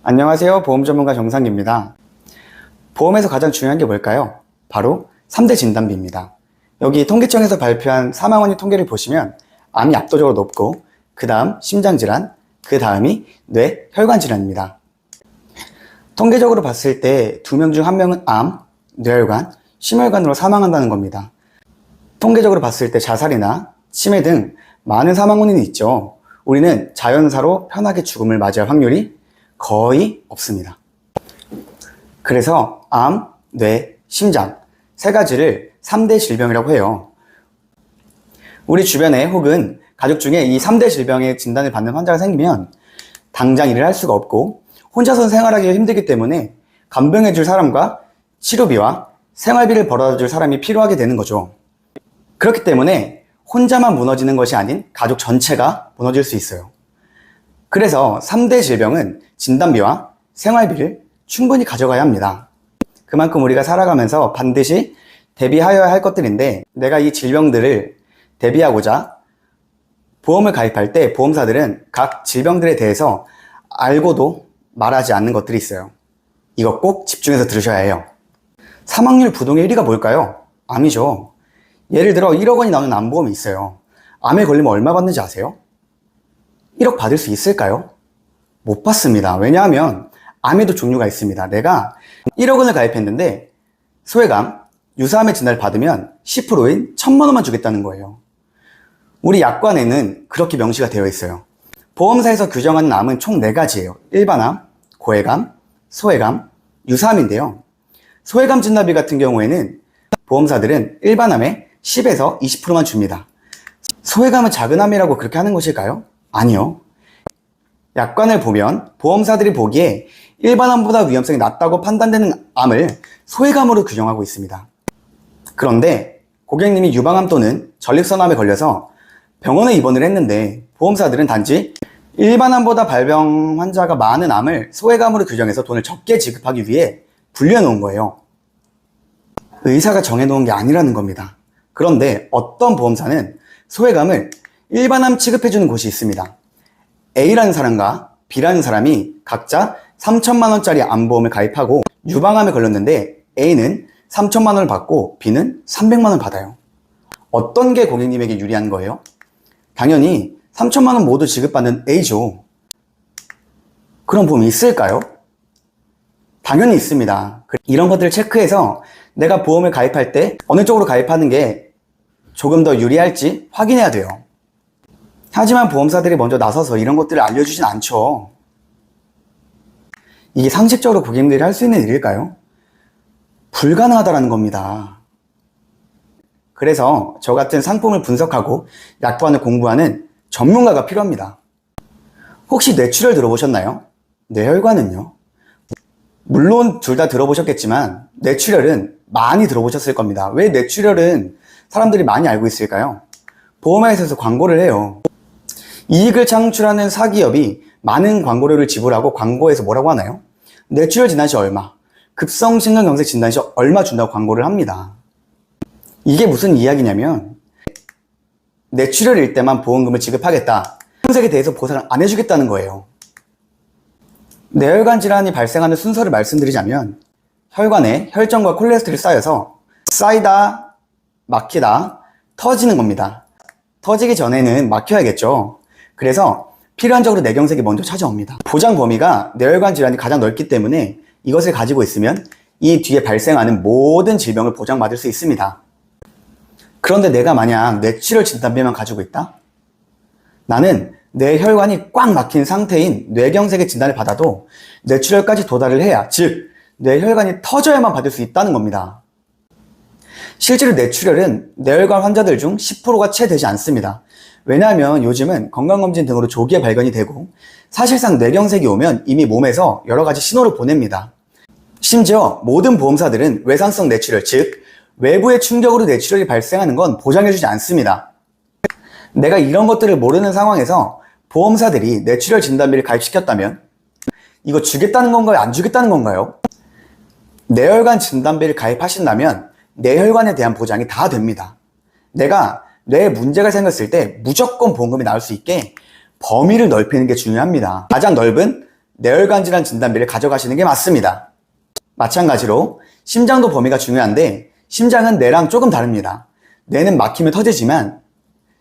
안녕하세요. 보험 전문가 정상기입니다. 보험에서 가장 중요한 게 뭘까요? 바로 3대 진단비입니다. 여기 통계청에서 발표한 사망원인 통계를 보시면 암이 압도적으로 높고 그 다음 심장질환, 그 다음이 뇌, 혈관질환입니다. 통계적으로 봤을 때 2명 중 1명은 암, 뇌혈관, 심혈관으로 사망한다는 겁니다. 통계적으로 봤을 때 자살이나 치매 등 많은 사망 원인이 있죠. 우리는 자연사로 편하게 죽음을 맞이할 확률이 거의 없습니다. 그래서 암, 뇌, 심장 세 가지를 3대 질병이라고 해요. 우리 주변에 혹은 가족 중에 이 3대 질병의 진단을 받는 환자가 생기면 당장 일을 할 수가 없고 혼자서 생활하기가 힘들기 때문에 간병해줄 사람과 치료비와 생활비를 벌어줄 사람이 필요하게 되는 거죠. 그렇기 때문에 혼자만 무너지는 것이 아닌 가족 전체가 무너질 수 있어요. 그래서 3대 질병은 진단비와 생활비를 충분히 가져가야 합니다. 그만큼 우리가 살아가면서 반드시 대비하여야 할 것들인데, 내가 이 질병들을 대비하고자 보험을 가입할 때 보험사들은 각 질병들에 대해서 알고도 말하지 않는 것들이 있어요. 이거 꼭 집중해서 들으셔야 해요. 사망률 부동의 1위가 뭘까요? 암이죠. 예를 들어 1억 원이 나오는 암보험이 있어요. 암에 걸리면 얼마 받는지 아세요? 1억 받을 수 있을까요? 못 받습니다. 왜냐하면 암에도 종류가 있습니다. 내가 1억 원을 가입했는데 소외감, 유사암의 진단을 받으면 10%인 1,000만 원만 주겠다는 거예요. 우리 약관에는 그렇게 명시가 되어 있어요. 보험사에서 규정하는 암은 총 4가지예요. 일반암, 고해감, 소외감, 유사암인데요. 소외감 진단비 같은 경우에는 보험사들은 일반암에 10에서 20%만 줍니다. 소외감은 작은 암이라고 그렇게 하는 것일까요? 아니요. 약관을 보면 보험사들이 보기에 일반암보다 위험성이 낮다고 판단되는 암을 소외감으로 규정하고 있습니다. 그런데 고객님이 유방암 또는 전립선암에 걸려서 병원에 입원을 했는데 보험사들은 단지 일반암보다 발병 환자가 많은 암을 소외감으로 규정해서 돈을 적게 지급하기 위해 분류해 놓은 거예요. 의사가 정해놓은 게 아니라는 겁니다. 그런데 어떤 보험사는 소외감을 일반암 취급해주는 곳이 있습니다. A라는 사람과 B라는 사람이 각자 3,000만 원짜리 암보험을 가입하고 유방암에 걸렸는데 A는 3,000만 원을 받고 B는 300만 원 받아요. 어떤 게 고객님에게 유리한 거예요? 당연히 3,000만 원 모두 지급받는 A죠. 그런 보험이 있을까요? 당연히 있습니다. 이런 것들을 체크해서 내가 보험을 가입할 때 어느 쪽으로 가입하는 게 조금 더 유리할지 확인해야 돼요. 하지만 보험사들이 먼저 나서서 이런 것들을 알려주진 않죠. 이게 상식적으로 고객님들이 할 수 있는 일일까요? 불가능하다는 겁니다. 그래서 저 같은 상품을 분석하고 약관을 공부하는 전문가가 필요합니다. 혹시 뇌출혈 들어보셨나요? 뇌혈관은요? 물론 둘 다 들어보셨겠지만 뇌출혈은 많이 들어보셨을 겁니다. 왜 뇌출혈은 사람들이 많이 알고 있을까요? 보험회사에서 광고를 해요. 이익을 창출하는 사기업이 많은 광고료를 지불하고 광고에서 뭐라고 하나요? 뇌출혈 진단시 얼마, 급성심근경색 진단시 얼마 준다고 광고를 합니다. 이게 무슨 이야기냐면 뇌출혈일 때만 보험금을 지급하겠다, 검색에 대해서 보상을 안 해주겠다는 거예요. 뇌혈관 질환이 발생하는 순서를 말씀드리자면 혈관에 혈전과 콜레스테롤이 쌓여서 쌓이다, 막히다, 터지는 겁니다. 터지기 전에는 막혀야겠죠. 그래서 필연적으로 뇌경색이 먼저 찾아옵니다. 보장 범위가 뇌혈관 질환이 가장 넓기 때문에 이것을 가지고 있으면 이 뒤에 발생하는 모든 질병을 보장받을 수 있습니다. 그런데 내가 만약 뇌출혈 진단비만 가지고 있다? 나는 뇌혈관이 꽉 막힌 상태인 뇌경색의 진단을 받아도 뇌출혈까지 도달을 해야, 즉 뇌혈관이 터져야만 받을 수 있다는 겁니다. 실제로 뇌출혈은 뇌혈관 환자들 중 10%가 채 되지 않습니다. 왜냐하면 요즘은 건강검진 등으로 조기에 발견이 되고 사실상 뇌경색이 오면 이미 몸에서 여러 가지 신호를 보냅니다. 심지어 모든 보험사들은 외상성 뇌출혈, 즉 외부의 충격으로 뇌출혈이 발생하는 건 보장해주지 않습니다. 내가 이런 것들을 모르는 상황에서 보험사들이 뇌출혈 진단비를 가입시켰다면 이거 주겠다는 건가요? 안 주겠다는 건가요? 뇌혈관 진단비를 가입하신다면 뇌혈관에 대한 보장이 다 됩니다. 내가 뇌에 문제가 생겼을 때 무조건 보험금이 나올 수 있게 범위를 넓히는 게 중요합니다. 가장 넓은 뇌혈관 질환 진단비를 가져가시는 게 맞습니다. 마찬가지로 심장도 범위가 중요한데 심장은 뇌랑 조금 다릅니다. 뇌는 막히면 터지지만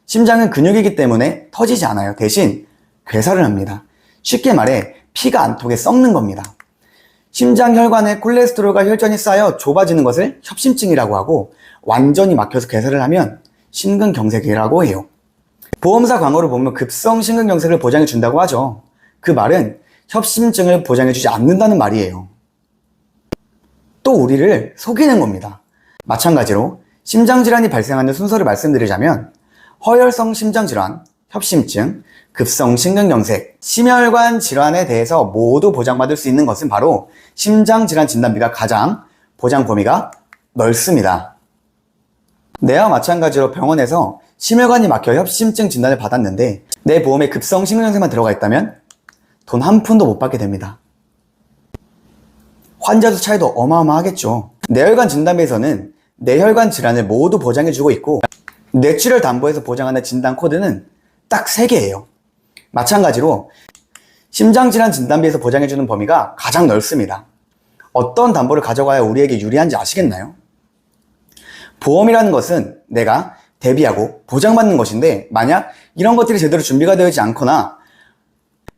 심장은 근육이기 때문에 터지지 않아요. 대신 괴사를 합니다. 쉽게 말해 피가 안 통해 썩는 겁니다. 심장 혈관에 콜레스테롤과 혈전이 쌓여 좁아지는 것을 협심증이라고 하고 완전히 막혀서 괴사를 하면 심근경색이라고 해요. 보험사 광고를 보면 급성 심근경색을 보장해 준다고 하죠. 그 말은 협심증을 보장해 주지 않는다는 말이에요. 또 우리를 속이는 겁니다. 마찬가지로 심장질환이 발생하는 순서를 말씀드리자면 허혈성 심장질환, 협심증, 급성 심근경색, 심혈관 질환에 대해서 모두 보장받을 수 있는 것은 바로 심장질환 진단비가 가장 보장 범위가 넓습니다. 내와 마찬가지로 병원에서 심혈관이 막혀 협심증 진단을 받았는데 내 보험에 급성 심근경색만 들어가 있다면 돈 한 푼도 못 받게 됩니다. 환자 수 차이도 어마어마하겠죠. 뇌혈관 진단비에서는 뇌혈관 질환을 모두 보장해주고 있고 뇌출혈 담보에서 보장하는 진단 코드는 딱 3개예요. 마찬가지로 심장질환 진단비에서 보장해주는 범위가 가장 넓습니다. 어떤 담보를 가져가야 우리에게 유리한지 아시겠나요? 보험이라는 것은 내가 대비하고 보장받는 것인데 만약 이런 것들이 제대로 준비가 되어 있지 않거나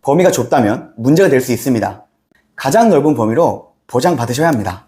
범위가 좁다면 문제가 될 수 있습니다. 가장 넓은 범위로 보장받으셔야 합니다.